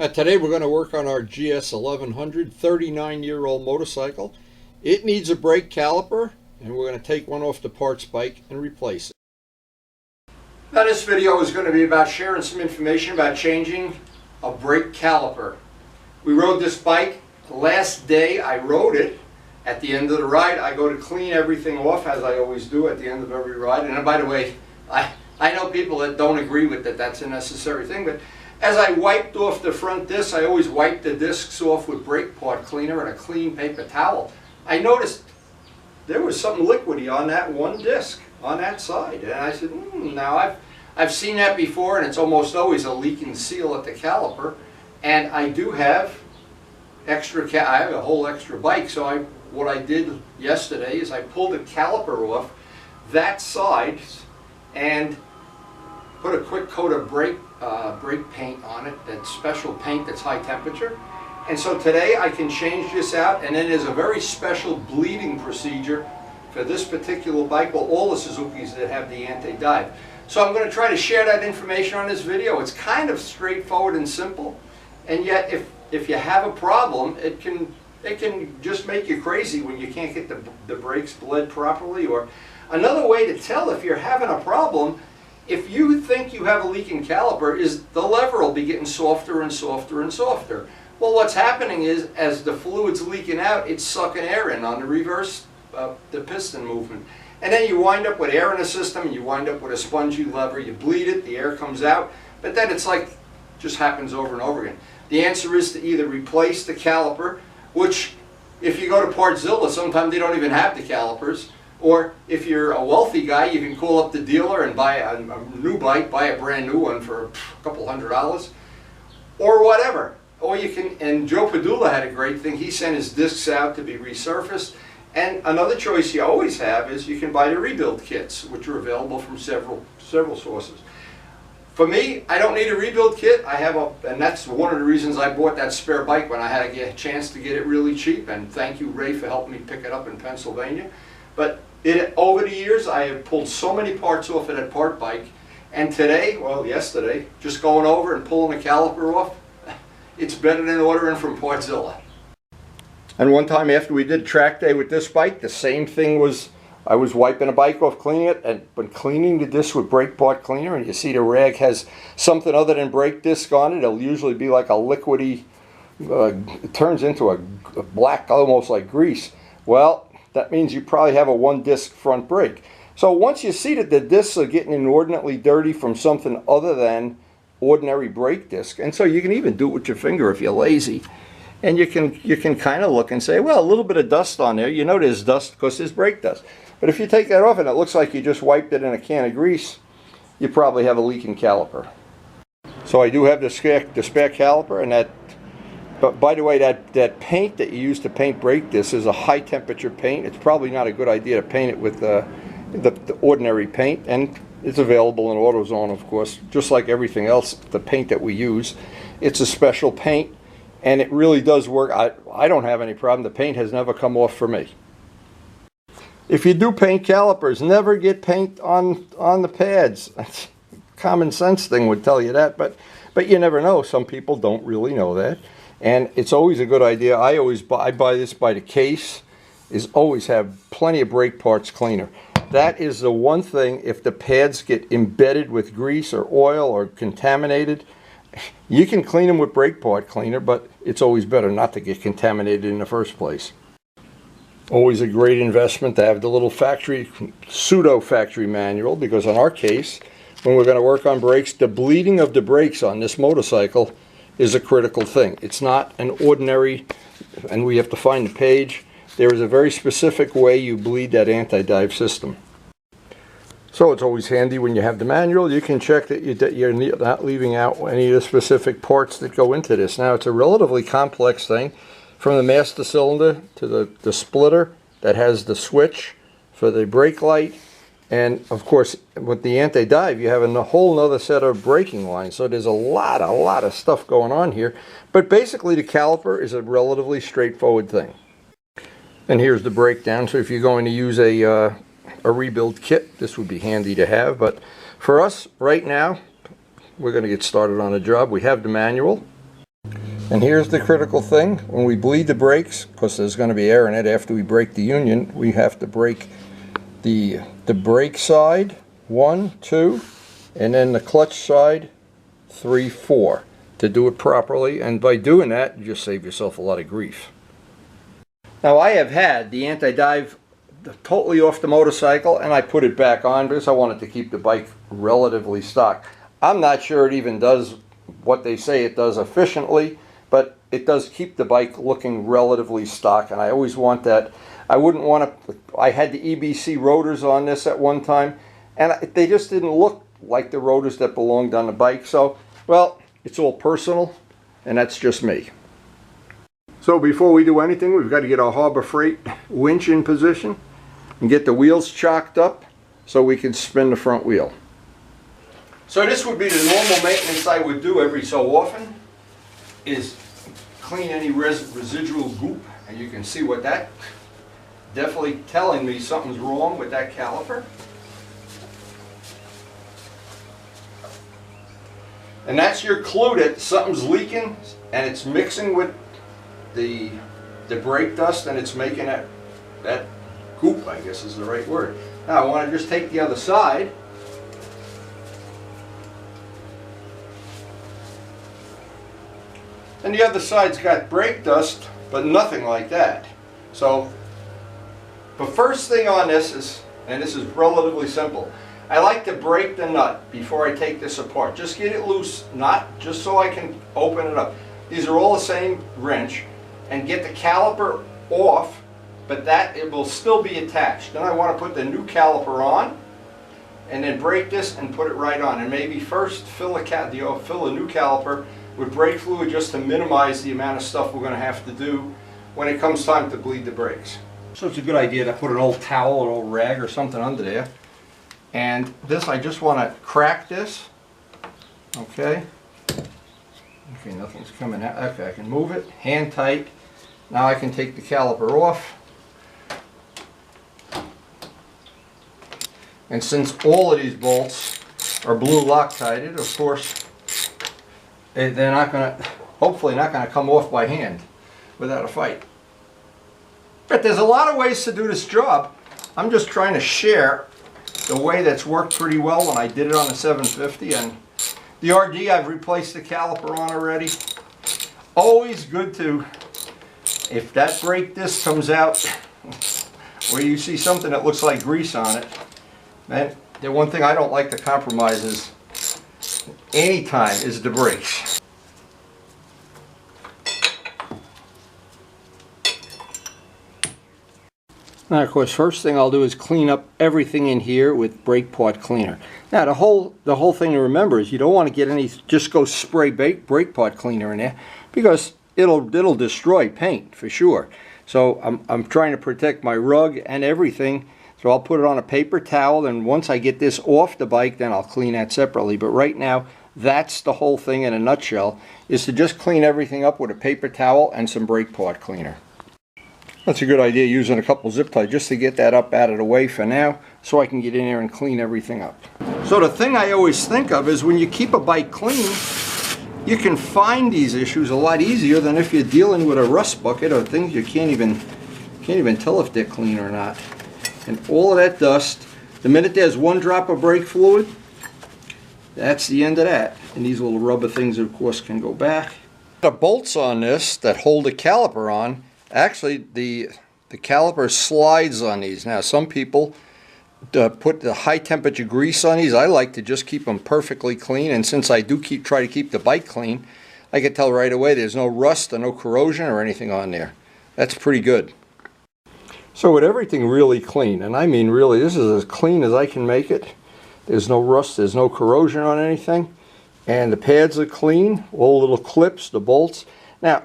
Today we're going to work on our GS 1100 39-year-old motorcycle. It needs a brake caliper, and we're going to take one off the parts bike and replace it. Now this video is going to be about sharing some information about changing a brake caliper. We rode this bike the last day I rode it. At the end of the ride I go to clean everything off, as I always do at the end of every ride. And by the way, I know people that don't agree with that that's a necessary thing, but as I wiped off the front disc, I always wipe the discs off with brake part cleaner and a clean paper towel. I noticed there was something liquidy on that one disc on that side, and I said, now I've seen that before, and it's almost always a leaking seal at the caliper. And I do have extra, I have a whole extra bike, so what I did yesterday is I pulled the caliper off that side and put a quick coat of brake paint on it, that special paint that's high temperature. And so today I can change this out, and then there's a very special bleeding procedure for this particular bike, well, all the Suzukis that have the anti-dive. So I'm going to try to share that information on this video. It's kind of straightforward and simple, and yet if you have a problem, it can just make you crazy when you can't get the brakes bled properly. Or another way to tell if you're having a problem, if you think you have a leaking caliper, is the lever will be getting softer and softer and softer. Well, what's happening is, as the fluid's leaking out, it's sucking air in on the reverse, the piston movement. And then you wind up with air in the system, and you wind up with a spongy lever. You bleed it, the air comes out, but then it's like, just happens over and over again. The answer is to either replace the caliper, which if you go to Partzilla, sometimes they don't even have the calipers. Or if you're a wealthy guy, you can call up the dealer and buy a new bike, buy a brand new one for a couple $100, or whatever. Or you can, and Joe Padula had a great thing, he sent his discs out to be resurfaced. And another choice you always have is you can buy the rebuild kits, which are available from several sources. For me, I don't need a rebuild kit. I have and that's one of the reasons I bought that spare bike when I had a chance to get it really cheap. And thank you, Ray, for helping me pick it up in Pennsylvania. But over the years, I have pulled so many parts off of that part bike. And today, well, yesterday, just going over and pulling the caliper off, it's better than ordering from Partzilla. And one time after we did track day with this bike, the same thing was, I was wiping a bike off, cleaning it, and when cleaning the disc with brake part cleaner, and you see the rag has something other than brake disc on it, it'll usually be like a liquidy, it turns into a black, almost like grease. Well, that means you probably have a one-disc front brake. So once you see that the discs are getting inordinately dirty from something other than ordinary brake disc, and so you can even do it with your finger if you're lazy, and you can kind of look and say, well, a little bit of dust on there. You know there's dust because there's brake dust. But if you take that off and it looks like you just wiped it in a can of grease, you probably have a leaking caliper. So I do have the spare caliper, and that. But by the way, that paint that you use to paint brake discs is a high temperature paint. It's probably not a good idea to paint it with the ordinary paint, and it's available in AutoZone, of course, just like everything else, the paint that we use. It's a special paint, and it really does work. I don't have any problem. The paint has never come off for me. If you do paint calipers, never get paint on the pads. Common sense thing would tell you that, but you never know. Some people don't really know that. And it's always a good idea. I buy this by the case, is always have plenty of brake parts cleaner. That is the one thing, if the pads get embedded with grease or oil or contaminated, you can clean them with brake part cleaner, but it's always better not to get contaminated in the first place. Always a great investment to have the little pseudo-factory manual, because in our case, when we're going to work on brakes, the bleeding of the brakes on this motorcycle is a critical thing. It's not an ordinary, and we have to find the page. There is a very specific way you bleed that anti-dive system. So it's always handy when you have the manual. You can check that you're not leaving out any of the specific parts that go into this. Now, it's a relatively complex thing, from the master cylinder to the splitter that has the switch for the brake light. And of course, with the anti-dive, you have a whole nother set of braking lines. So there's a lot of stuff going on here. But basically, the caliper is a relatively straightforward thing. And here's the breakdown. So if you're going to use a rebuild kit, this would be handy to have. But for us, right now, we're going to get started on the job. We have the manual. And here's the critical thing. When we bleed the brakes, because there's going to be air in it after we break the union, we have to break the brake side, 1, 2, and then the clutch side, 3, 4, to do it properly. And by doing that, you just save yourself a lot of grief. Now, I have had the anti-dive totally off the motorcycle, and I put it back on because I wanted to keep the bike relatively stock. I'm not sure it even does what they say it does efficiently, but it does keep the bike looking relatively stock, and I always want that. I wouldn't want to. I had the EBC rotors on this at one time, and they just didn't look like the rotors that belonged on the bike. So, well, it's all personal, and that's just me. So before we do anything, we've got to get our Harbor Freight winch in position and get the wheels chocked up so we can spin the front wheel. So this would be the normal maintenance I would do every so often, is clean any residual goop, and you can see what that definitely telling me something's wrong with that caliper. And that's your clue that something's leaking and it's mixing with the brake dust, and it's making that goop, I guess is the right word. Now I want to just take the other side. And the other side's got brake dust, but nothing like that. So the first thing on this is, and this is relatively simple, I like to break the nut before I take this apart. Just get it loose, not just so I can open it up. These are all the same wrench, and get the caliper off, but that it will still be attached. Then I want to put the new caliper on, and then break this and put it right on. And maybe first fill a new caliper with brake fluid just to minimize the amount of stuff we're going to have to do when it comes time to bleed the brakes. So it's a good idea to put an old towel or old rag or something under there. And this, I just want to crack this. Okay. Okay, nothing's coming out. Okay, I can move it, hand tight. Now I can take the caliper off. And since all of these bolts are blue Loctited, of course, they're not going to, hopefully not going to come off by hand without a fight. But there's a lot of ways to do this job. I'm just trying to share the way that's worked pretty well when I did it on the 750. And the RD I've replaced the caliper on already. Always good to, if that brake disc comes out where you see something that looks like grease on it, man, the one thing I don't like to compromise is anytime is the brakes. Now, of course, first thing I'll do is clean up everything in here with brake part cleaner. Now, the whole thing to remember is you don't want to get any, just go spray brake part cleaner in there, because it'll destroy paint for sure. So I'm trying to protect my rug and everything. So I'll put it on a paper towel, and once I get this off the bike, then I'll clean that separately. But right now, that's the whole thing in a nutshell, is to just clean everything up with a paper towel and some brake part cleaner. That's a good idea, using a couple zip ties just to get that up out of the way for now, so I can get in there and clean everything up. So the thing I always think of is when you keep a bike clean, you can find these issues a lot easier than if you're dealing with a rust bucket or things you can't even tell if they're clean or not. And all of that dust, the minute there's one drop of brake fluid, that's the end of that. And these little rubber things, of course, can go back. The bolts on this that hold the caliper on, actually the caliper slides on these. Now, some people put the high temperature grease on these. I like to just keep them perfectly clean, and since I do try to keep the bike clean, I can tell right away there's no rust or no corrosion or anything on there. That's pretty good. So with everything really clean, and I mean really, this is as clean as I can make it. There's no rust, there's no corrosion on anything, and the pads are clean, all little clips, the bolts. Now,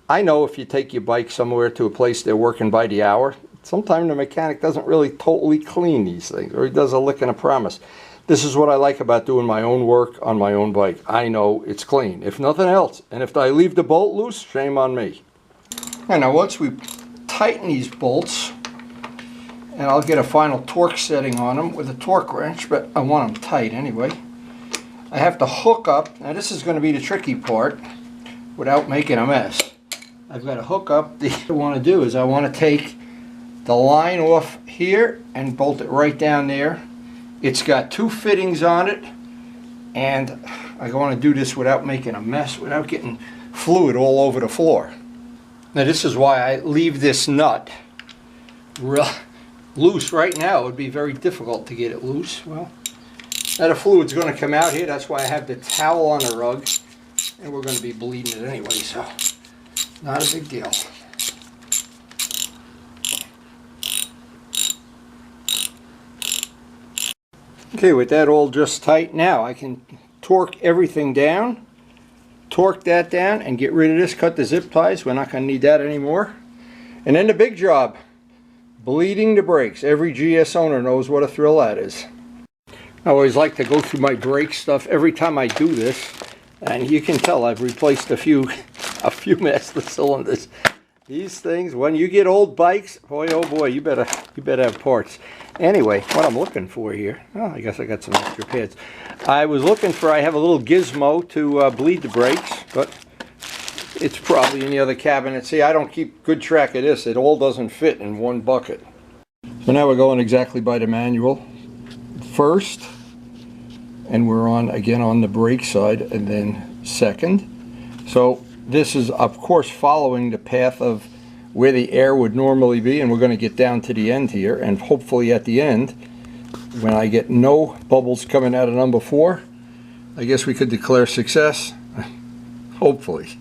I know if you take your bike somewhere to a place they're working by the hour, sometimes the mechanic doesn't really totally clean these things, or he does a lick and a promise. This is what I like about doing my own work on my own bike. I know it's clean, if nothing else. And if I leave the bolt loose, shame on me. And now once we tighten these bolts, and I'll get a final torque setting on them with a torque wrench, but I want them tight anyway. I have to hook up, now this is going to be the tricky part, without making a mess. I've got to hook up the, what I want to do is I want to take the line off here and bolt it right down there. It's got two fittings on it, and I want to do this without making a mess, without getting fluid all over the floor. Now this is why I leave this nut real loose. Right now it would be very difficult to get it loose. Well, now the fluid's going to come out here. That's why I have the towel on the rug, and we're going to be bleeding it anyway, so not a big deal. Okay, with that all just tight, now I can torque everything down, torque that down, and get rid of this, cut the zip ties. We're not going to need that anymore. And then the big job, bleeding the brakes. Every GS owner knows what a thrill that is. I always like to go through my brake stuff every time I do this, and you can tell I've replaced a few master cylinders. These things, when you get old bikes, boy oh boy, you better have parts. Anyway, what I'm looking for here, oh, I guess I got some extra pads. I was looking for, I have a little gizmo to bleed the brakes, but it's probably in the other cabinet. See, I don't keep good track of this. It all doesn't fit in one bucket. So now we're going exactly by the manual first, and we're on again on the brake side, and then second. So this is of course following the path of where the air would normally be, and we're going to get down to the end here, and hopefully at the end, when I get no bubbles coming out of number 4, I guess we could declare success. Hopefully.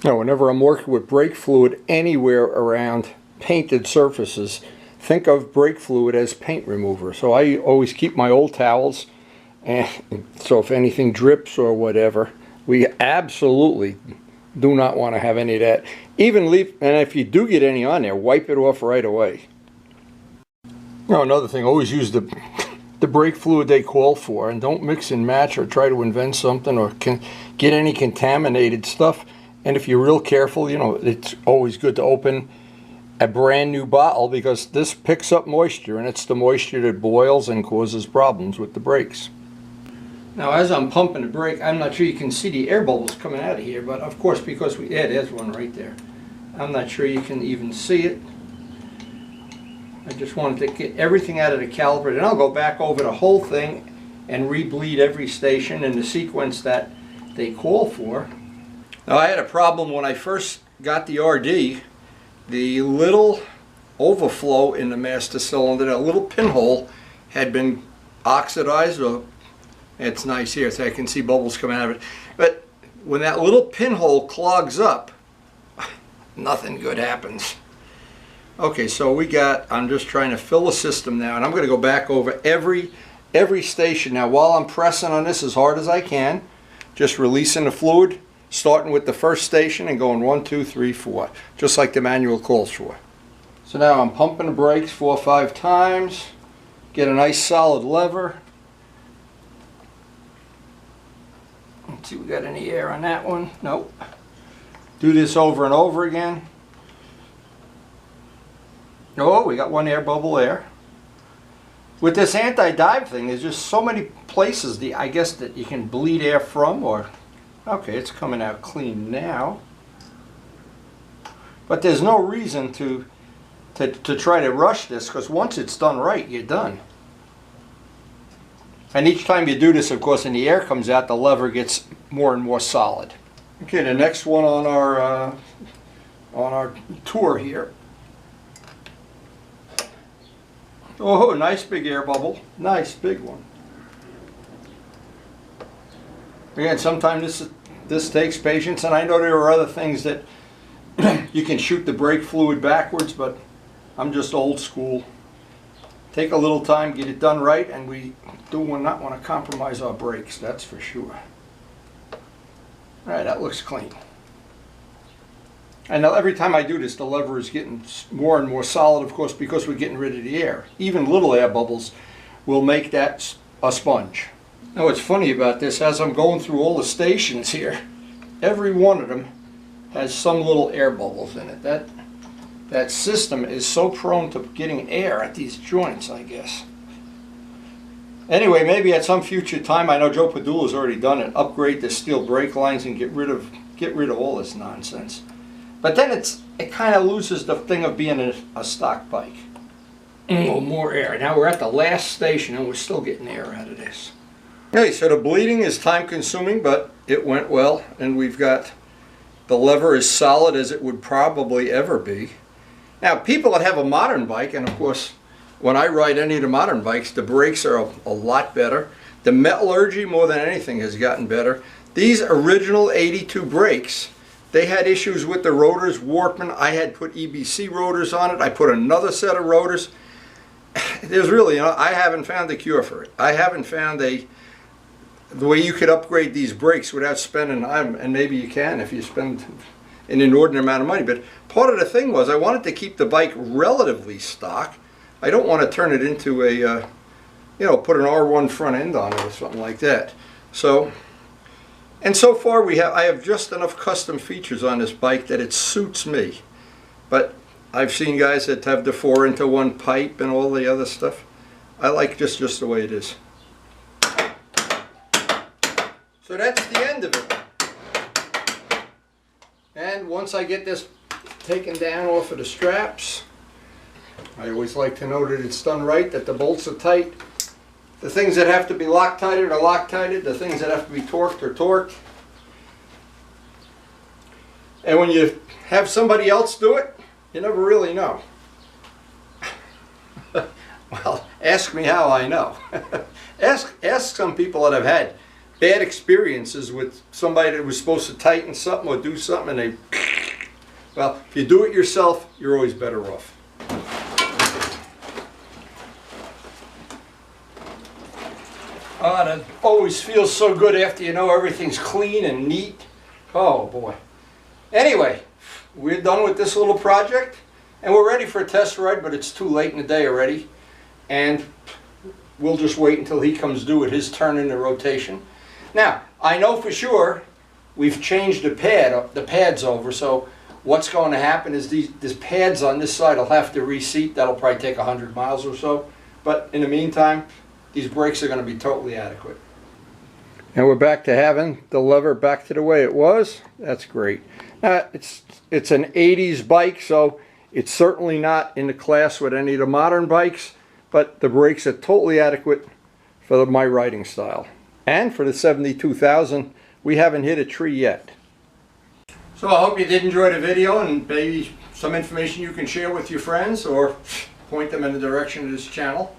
Now, whenever I'm working with brake fluid anywhere around painted surfaces, think of brake fluid as paint remover. So I always keep my old towels, and so if anything drips or whatever, we absolutely do not want to have any of that. Even leave, and if you do get any on there, wipe it off right away. Now, another thing, always use the brake fluid they call for, and don't mix and match or try to invent something or get any contaminated stuff. And if you're real careful, you know, it's always good to open a brand new bottle, because this picks up moisture, and it's the moisture that boils and causes problems with the brakes. Now, as I'm pumping the brake, I'm not sure you can see the air bubbles coming out of here, but of course, because yeah, there's one right there. I'm not sure you can even see it. I just wanted to get everything out of the caliper, and I'll go back over the whole thing and re-bleed every station in the sequence that they call for. Now, I had a problem when I first got the RD. The little overflow in the master cylinder, that little pinhole, had been oxidized. Or it's nice here, so I can see bubbles coming out of it. But when that little pinhole clogs up, nothing good happens. Okay, so I'm just trying to fill the system now, and I'm going to go back over every station. Now, while I'm pressing on this as hard as I can, just releasing the fluid, starting with the first station and going 1, 2, 3, 4, just like the manual calls for. So now I'm pumping the brakes 4 or 5 times, get a nice solid lever. Let's see if we got any air on that one. Nope. Do this over and over again. Oh, we got one air bubble there. With this anti-dive thing, there's just so many places I guess that you can bleed air from, or okay, it's coming out clean now. But there's no reason to try to rush this, because once it's done right, you're done. And each time you do this, of course, and the air comes out, the lever gets more and more solid. Okay, the next one on our tour here. Oh, nice big air bubble. Nice big one. Again, sometimes this takes patience, and I know there are other things that you can shoot the brake fluid backwards, but I'm just old school. Take a little time, get it done right, and we do not want to compromise our brakes, that's for sure. Alright, that looks clean. And now every time I do this, the lever is getting more and more solid, of course, because we're getting rid of the air. Even little air bubbles will make that a sponge. Now, what's funny about this, as I'm going through all the stations here, every one of them has some little air bubbles in it. That system is so prone to getting air at these joints, I guess. Anyway, maybe at some future time, I know Joe Padula's already done it, upgrade the steel brake lines and get get rid of all this nonsense. But then it kind of loses the thing of being a stock bike. Oh, more air. Now we're at the last station and we're still getting air out of this. Okay, so the bleeding is time consuming, but it went well, and we've got the lever as solid as it would probably ever be. Now, people that have a modern bike, and of course, when I ride any of the modern bikes, the brakes are a lot better. The metallurgy, more than anything, has gotten better. These original 82 brakes, they had issues with the rotors warping. I had put EBC rotors on it. I put another set of rotors. There's really, I haven't found a cure for it. I haven't found the way you could upgrade these brakes without spending, and maybe you can if you spend an inordinate amount of money. But part of the thing was I wanted to keep the bike relatively stock. I don't want to turn it into a, put an R1 front end on it or something like that. So, and so far I have just enough custom features on this bike that it suits me. But I've seen guys that have the 4-into-1 pipe and all the other stuff. I like just the way it is. So that's the end of it. And once I get this taken down off of the straps, I always like to know that it's done right, that the bolts are tight. The things that have to be Loctited are Loctited. The things that have to be torqued are torqued. And when you have somebody else do it, you never really know. Well, ask me how I know. Ask some people that have had bad experiences with somebody that was supposed to tighten something or do something and they... Well, if you do it yourself, you're always better off. Oh, that always feels so good after you know everything's clean and neat. Oh boy. Anyway, we're done with this little project and we're ready for a test ride, but it's too late in the day already. And we'll just wait until he comes due at his turn in the rotation. Now, I know for sure we've changed the pads over, so what's going to happen is these pads on this side will have to reseat. That'll probably take 100 miles or so. But in the meantime, these brakes are going to be totally adequate. And we're back to having the lever back to the way it was. That's great. It's an 80s bike, so it's certainly not in the class with any of the modern bikes, but the brakes are totally adequate for my riding style. And for the 72,000, we haven't hit a tree yet. So I hope you did enjoy the video and maybe some information you can share with your friends or point them in the direction of this channel.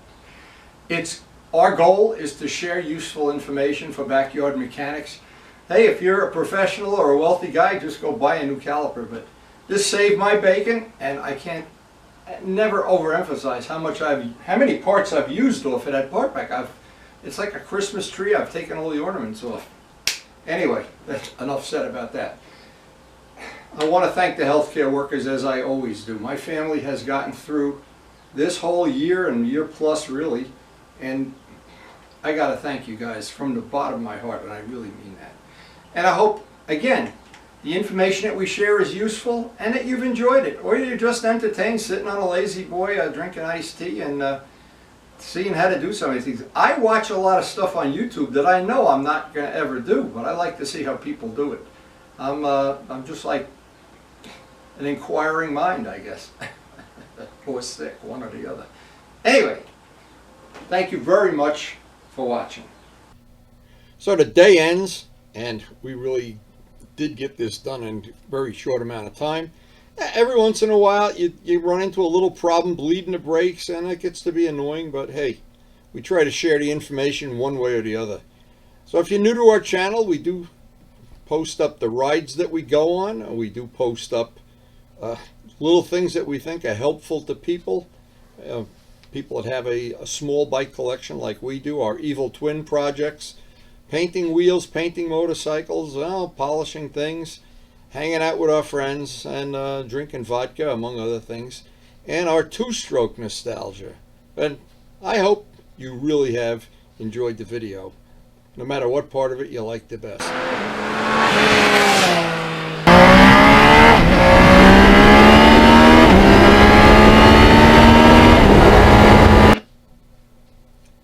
Our goal is to share useful information for backyard mechanics. Hey, if you're a professional or a wealthy guy, just go buy a new caliper. But this saved my bacon, and I can't never overemphasize how many parts I've used off of that part pack. It's like a Christmas tree. I've taken all the ornaments off. Anyway, that's enough said about that. I want to thank the healthcare workers, as I always do. My family has gotten through this whole year and year plus, really, and I got to thank you guys from the bottom of my heart, and I really mean that. And I hope, again, the information that we share is useful and that you've enjoyed it, or you're just entertained sitting on a lazy boy drinking iced tea and seeing how to do some of these things. I watch a lot of stuff on YouTube that I know I'm not going to ever do, but I like to see how people do it. I'm just like an inquiring mind, I guess. Or sick, one or the other. Anyway, thank you very much for watching. So the day ends, and we really did get this done in a very short amount of time. Every once in a while you run into a little problem bleeding the brakes, and it gets to be annoying, but hey, we try to share the information one way or the other. So if you're new to our channel, we do post up the rides that we go on. We do post up little things that we think are helpful to people. People that have a small bike collection like we do, our evil twin projects, painting wheels, painting motorcycles, polishing things, hanging out with our friends, and drinking vodka, among other things, and our two-stroke nostalgia. And I hope you really have enjoyed the video, no matter what part of it you like the best.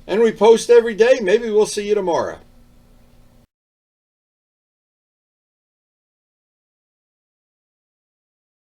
And we post every day. Maybe we'll see you tomorrow.